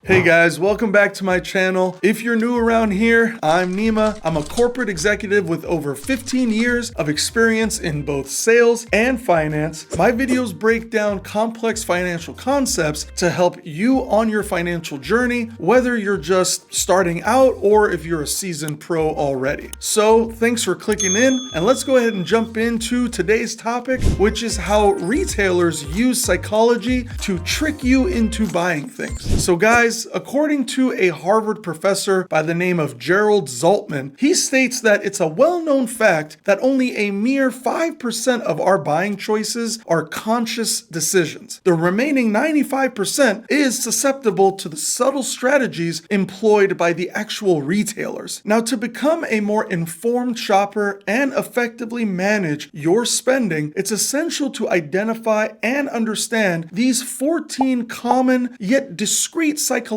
Hey guys, welcome back to my channel. If you're new around here, I'm Nima. I'm a corporate executive with over 15 years of experience in both sales and finance. My videos break down complex financial concepts to help you on your financial journey, whether you're just starting out or if you're a seasoned pro already. So thanks for clicking in, and let's go ahead and jump into today's topic, which is how retailers use psychology to trick you into buying things. So guys, according to a Harvard professor by the name of Gerald Zaltman, he states that it's a well-known fact that only a mere 5% of our buying choices are conscious decisions. The remaining 95% is susceptible to the subtle strategies employed by the actual retailers. Now, to become a more informed shopper and effectively manage your spending, it's essential to identify and understand these 14 common yet discrete psychological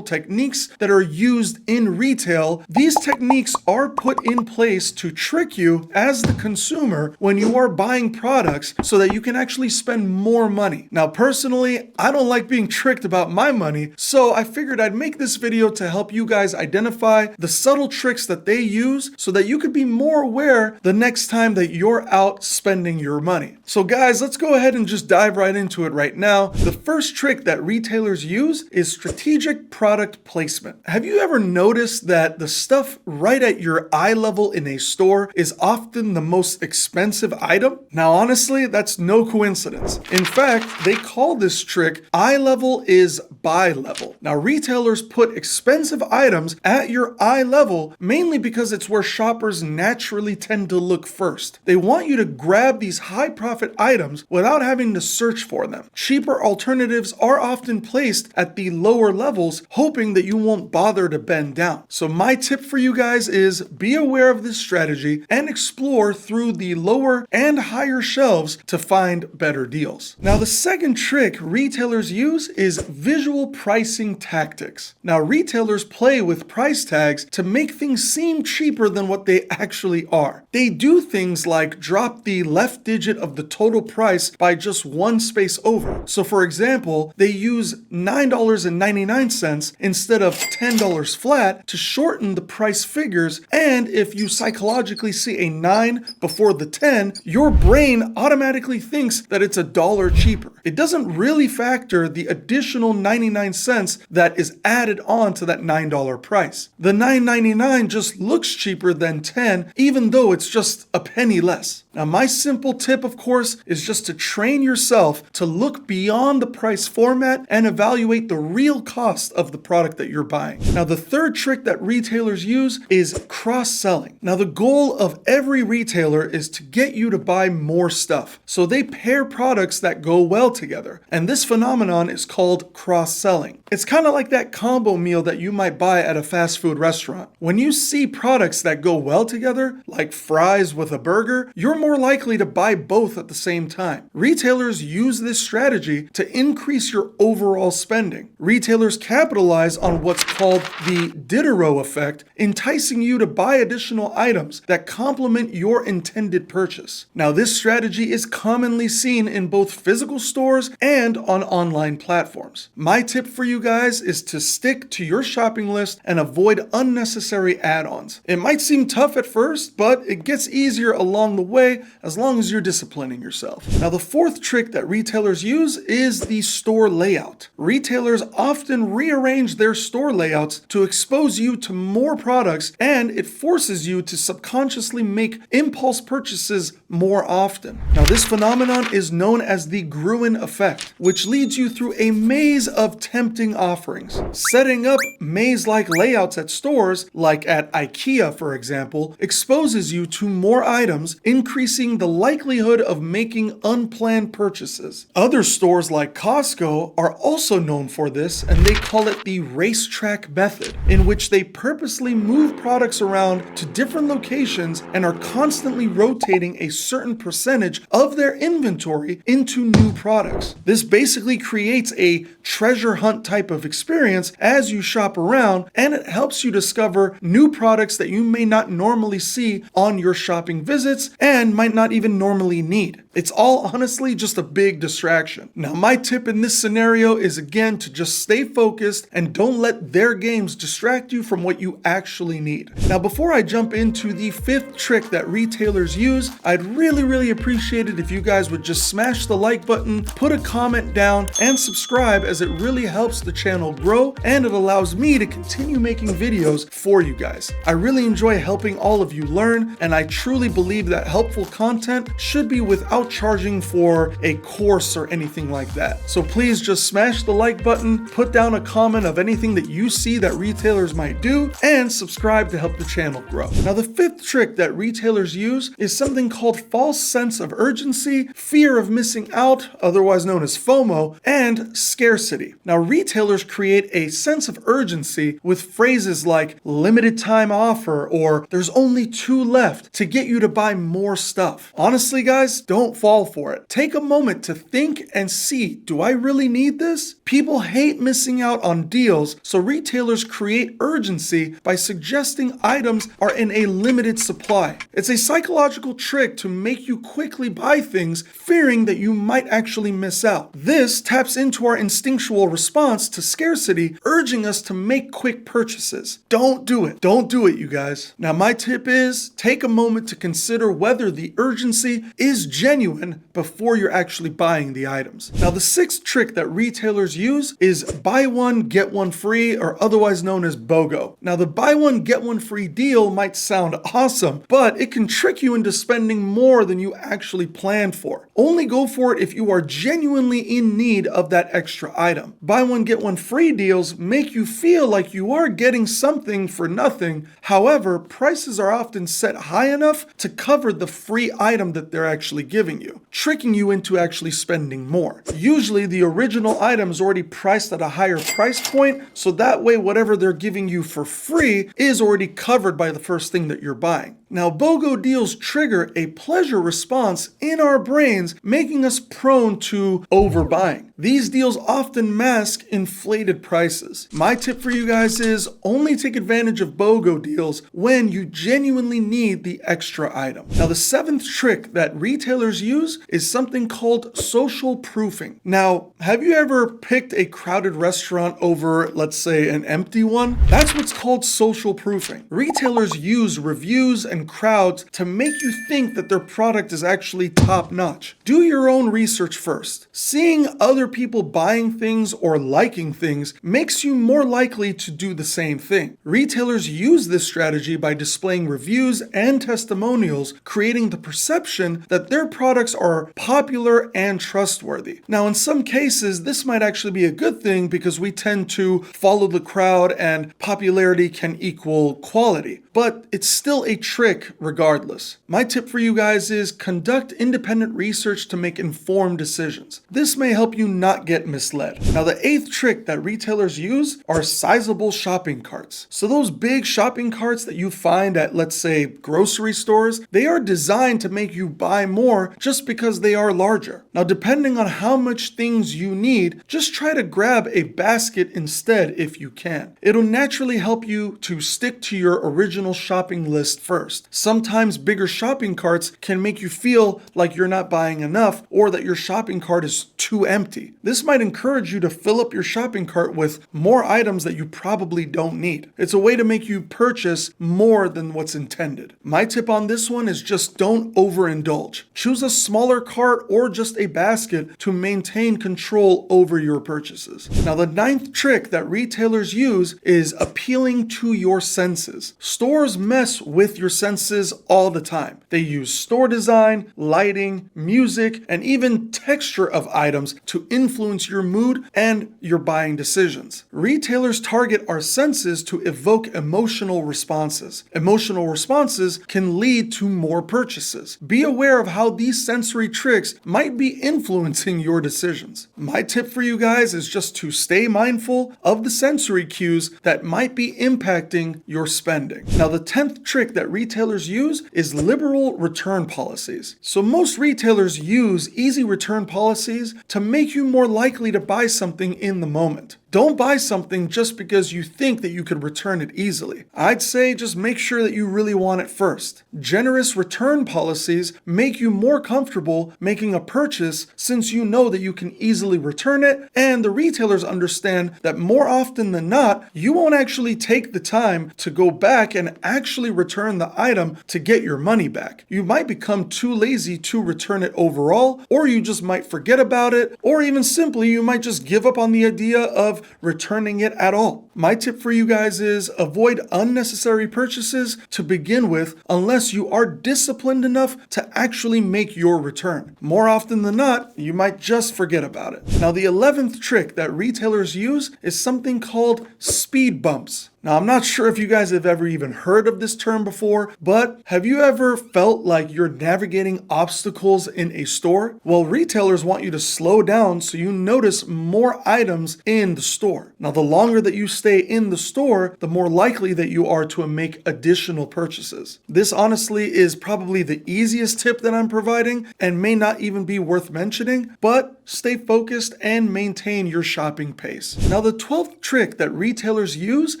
techniques that are used in retail. These techniques are put in place to trick you as the consumer when you are buying products so that you can actually spend more money. Now, personally, I don't like being tricked about my money, so I figured I'd make this video to help you guys identify the subtle tricks that they use so that you could be more aware the next time that you're out spending your money. So guys, let's go ahead and just dive right into it right now. The first trick that retailers use is strategic product placement. Have you ever noticed that the stuff right at your eye level in a store is often the most expensive item? Now, honestly, that's no coincidence. In fact, they call this trick eye level is buy level. Now, retailers put expensive items at your eye level mainly because it's where shoppers naturally tend to look first. They want you to grab these high profit items without having to search for them. Cheaper alternatives are often placed at the lower levels, hoping that you won't bother to bend down. So my tip for you guys is be aware of this strategy and explore through the lower and higher shelves to find better deals. Now, the second trick retailers use is visual pricing tactics. Now, retailers play with price tags to make things seem cheaper than what they actually are. They do things like drop the left digit of the total price by just one space over. So for example, they use $9.99 instead of $10 flat to shorten the price figures, and if you psychologically see a 9 before the 10, your brain automatically thinks that it's $1 cheaper. It doesn't really factor the additional 99 cents that is added on to that $9 price. The $9.99 just looks cheaper than 10, even though it's just a penny less. Now, my simple tip, of course, is just to train yourself to look beyond the price format and evaluate the real cost of the product that you're buying. Now, the third trick that retailers use is cross-selling. Now, the goal of every retailer is to get you to buy more stuff. So they pair products that go well together. And this phenomenon is called cross-selling. It's kind of like that combo meal that you might buy at a fast food restaurant. When you see products that go well together, like fries with a burger, you're more likely to buy both at the same time. Retailers use this strategy to increase your overall spending. Retailers capitalize on what's called the Diderot effect, enticing you to buy additional items that complement your intended purchase. Now, this strategy is commonly seen in both physical stores and on online platforms. My tip for you guys is to stick to your shopping list and avoid unnecessary add-ons. It might seem tough at first, but it gets easier along the way as long as you're disciplining yourself. Now, the fourth trick that retailers use is the store layout. Retailers often rearrange their store layouts to expose you to more products, and it forces you to subconsciously make impulse purchases more often. Now, this phenomenon is known as the Gruen effect, which leads you through a maze of tempting offerings. Setting up maze-like layouts at stores, like at IKEA for example, exposes you to more items, increasing the likelihood of making unplanned purchases. Other stores like Costco are also known for this, and they call it the racetrack method, in which they purposely move products around to different locations and are constantly rotating a certain percentage of their inventory into new products. This basically creates a treasure hunt type of experience as you shop around, and it helps you discover new products that you may not normally see on your shopping visits and might not even normally need. It's all honestly just a big distraction. Now, my tip in this scenario is again to just stay focused and don't let their games distract you from what you actually need. Now, before I jump into the fifth trick that retailers use, I'd really appreciate it if you guys would just smash the like button, put a comment down, and subscribe, as it really helps the channel grow and it allows me to continue making videos for you guys. I really enjoy helping all of you learn, and I truly believe that helpful content should be without charging for a course or anything like that. So please just smash the like button, put down a comment of anything that you see that retailers might do, and subscribe to help the channel grow. Now, the fifth trick that retailers use is something called false sense of urgency, fear of missing out, otherwise known as FOMO, and scarcity. Now, retailers create a sense of urgency with phrases like limited time offer or there's only 2 left to get you to buy more stuff. Honestly, guys, don't fall for it. Take a moment to think and see, do I really need this? People hate missing out on deals, so retailers create urgency by suggesting items are in a limited supply. It's a psychological trick to make you quickly buy things, fearing that you might actually miss out. This taps into our instinctual response to scarcity, urging us to make quick purchases. Don't do it. Don't do it, you guys. Now, my tip is take a moment to consider whether the urgency is genuine before you're actually buying the items. Now, the sixth trick that retailers use is buy one, get one free, or otherwise known as BOGO. Now, the buy one, get one free deal might sound awesome, but it can trick you into spending more than you actually planned for. Only go for it if you are genuinely in need of that extra item. Buy one, get one free deals make you feel like you are getting something for nothing. However, prices are often set high enough to cover the free item that they're actually giving you, tricking you into actually spending more. Usually, the original item is already priced at a higher price point, so that way whatever they're giving you for free is already covered by the first thing that you're buying. Now, BOGO deals trigger a pleasure response in our brains, making us prone to overbuying. These deals often mask inflated prices. My tip for you guys is only take advantage of BOGO deals when you genuinely need the extra item. Now, the seventh trick that retailers use is something called social proofing. Now, have you ever picked a crowded restaurant over, let's say, an empty one? That's what's called social proofing. Retailers use reviews and crowds to make you think that their product is actually top notch. Do your own research first. Seeing other people buying things or liking things makes you more likely to do the same thing. Retailers use this strategy by displaying reviews and testimonials, creating the perception that their products are popular and trustworthy. Now, in some cases, this might actually be a good thing because we tend to follow the crowd and popularity can equal quality, but it's still a trick regardless. My tip for you guys is conduct independent research to make informed decisions. This may help you not get misled. Now, the eighth trick that retailers use are sizable shopping carts. So those big shopping carts that you find at, let's say, grocery stores, they are designed to make you buy more just because they are larger. Now, depending on how much things you need, just try to grab a basket instead if you can. It'll naturally help you to stick to your original shopping list first. Sometimes bigger shopping carts can make you feel like you're not buying enough or that your shopping cart is too empty. This might encourage you to fill up your shopping cart with more items that you probably don't need. It's a way to make you purchase more than what's intended. My tip on this one is just don't overindulge. Choose a smaller cart or just a basket to maintain control over your purchases. Now, the ninth trick that retailers use is appealing to your senses. Stores mess with your senses all the time. They use store design, lighting, music, and even texture of items to influence your mood and your buying decisions. Retailers target our senses to evoke emotional responses. Emotional responses can lead to more purchases. Be aware of how these sensory tricks might be influencing your decisions. My tip for you guys is just to stay mindful of the sensory cues that might be impacting your spending. Now, the 10th trick that retailers use is liberal return policies. So most retailers use easy return policies to make you more likely to buy something in the moment. Don't buy something just because you think that you could return it easily. I'd say just make sure that you really want it first. Generous return policies make you more comfortable making a purchase since you know that you can easily return it, and the retailers understand that more often than not, you won't actually take the time to go back and actually return the item to get your money back. You might become too lazy to return it overall, or you just might forget about it, or even simply you might just give up on the idea of returning it at all. My tip for you guys is avoid unnecessary purchases to begin with unless you are disciplined enough to actually make your return. More often than not, you might just forget about it. Now, the 11th trick that retailers use is something called speed bumps. Now, I'm not sure if you guys have ever even heard of this term before, but have you ever felt like you're navigating obstacles in a store? Well, retailers want you to slow down so you notice more items in the store. Now, the longer that you stay in the store, the more likely that you are to make additional purchases. This honestly is probably the easiest tip that I'm providing and may not even be worth mentioning, but stay focused and maintain your shopping pace. Now, the 12th trick that retailers use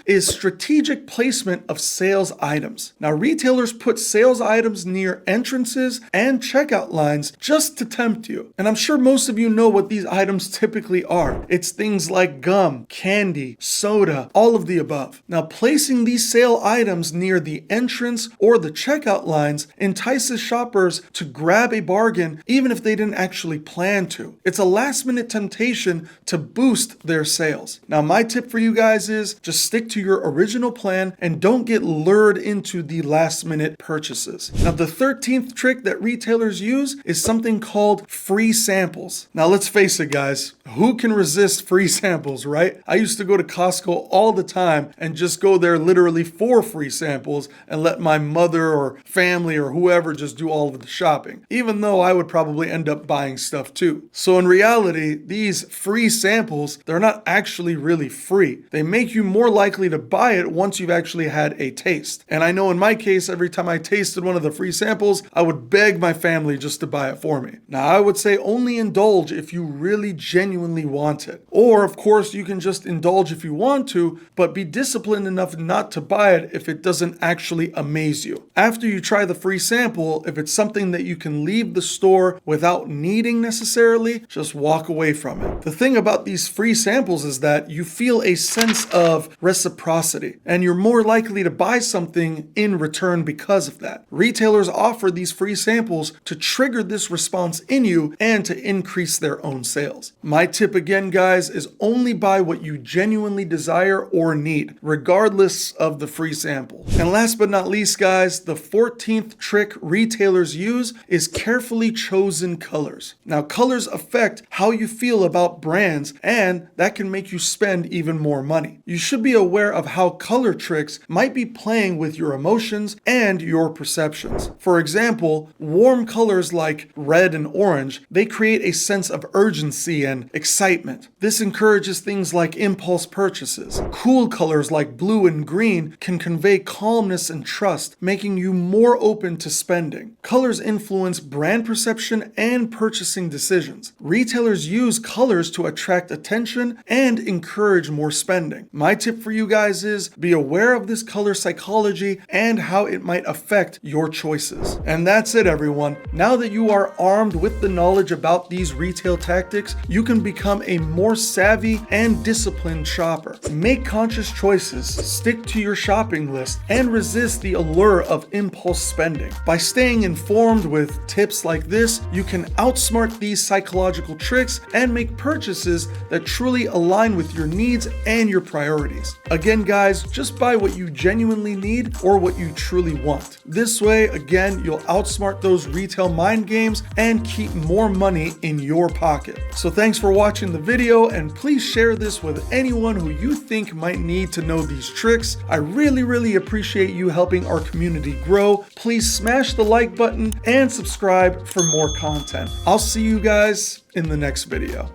is strategic placement of sales items. Now, retailers put sales items near entrances and checkout lines just to tempt you. And I'm sure most of you know what these items typically are. It's things like gum, candy, soda, all of the above. Now, placing these sale items near the entrance or the checkout lines entices shoppers to grab a bargain even if they didn't actually plan to. It's a last-minute temptation to boost their sales. Now, my tip for you guys is just stick to your original plan and don't get lured into the last-minute purchases. Now, the 13th trick that retailers use is something called free samples. Now, let's face it, guys, who can resist free samples, right? I used to go to Costco all the time and just go there literally for free samples and let my mother or family or whoever just do all of the shopping, even though I would probably end up buying stuff too. So in reality, these free samples, they're not actually really free. They make you more likely to buy it once you've actually had a taste. And I know in my case, every time I tasted one of the free samples, I would beg my family just to buy it for me. Now, I would say only indulge if you really genuinely want it. Or, of course, you can just indulge if you want to, but be disciplined enough not to buy it if it doesn't actually amaze you. After you try the free sample, if it's something that you can leave the store without needing necessarily, just walk away from it. The thing about these free samples is that you feel a sense of reciprocity, and you're more likely to buy something in return because of that. Retailers offer these free samples to trigger this response in you and to increase their own sales. My tip again, guys, is only buy what you genuinely desire or need, regardless of the free sample. And last but not least, guys, the 14th trick retailers use is carefully chosen colors. Now, colors affect how you feel about brands, and that can make you spend even more money. You should be aware of how color tricks might be playing with your emotions and your perceptions. For example, warm colors like red and orange, they create a sense of urgency and excitement. This encourages things like impulse purchases. Cool colors like blue and green can convey calmness and trust, making you more open to spending. Colors influence brand perception and purchasing decisions. Retailers use colors to attract attention and encourage more spending. My tip for you guys is be aware of this color psychology and how it might affect your choices. And that's it, everyone. Now that you are armed with the knowledge about these retail tactics, you can become a more savvy and disciplined shopper. Make conscious choices, stick to your shopping list, and resist the allure of impulse spending. By staying informed with tips like this, you can outsmart these psychological tricks and make purchases that truly align with your needs and your priorities. Again, guys, just buy what you genuinely need or what you truly want. This way, again, you'll outsmart those retail mind games and keep more money in your pocket. So thanks for watching the video, and please share this with anyone who you think might need to know these tricks. I really appreciate you helping our community grow. Please smash the like button and subscribe for more content. I'll see you guys in the next video.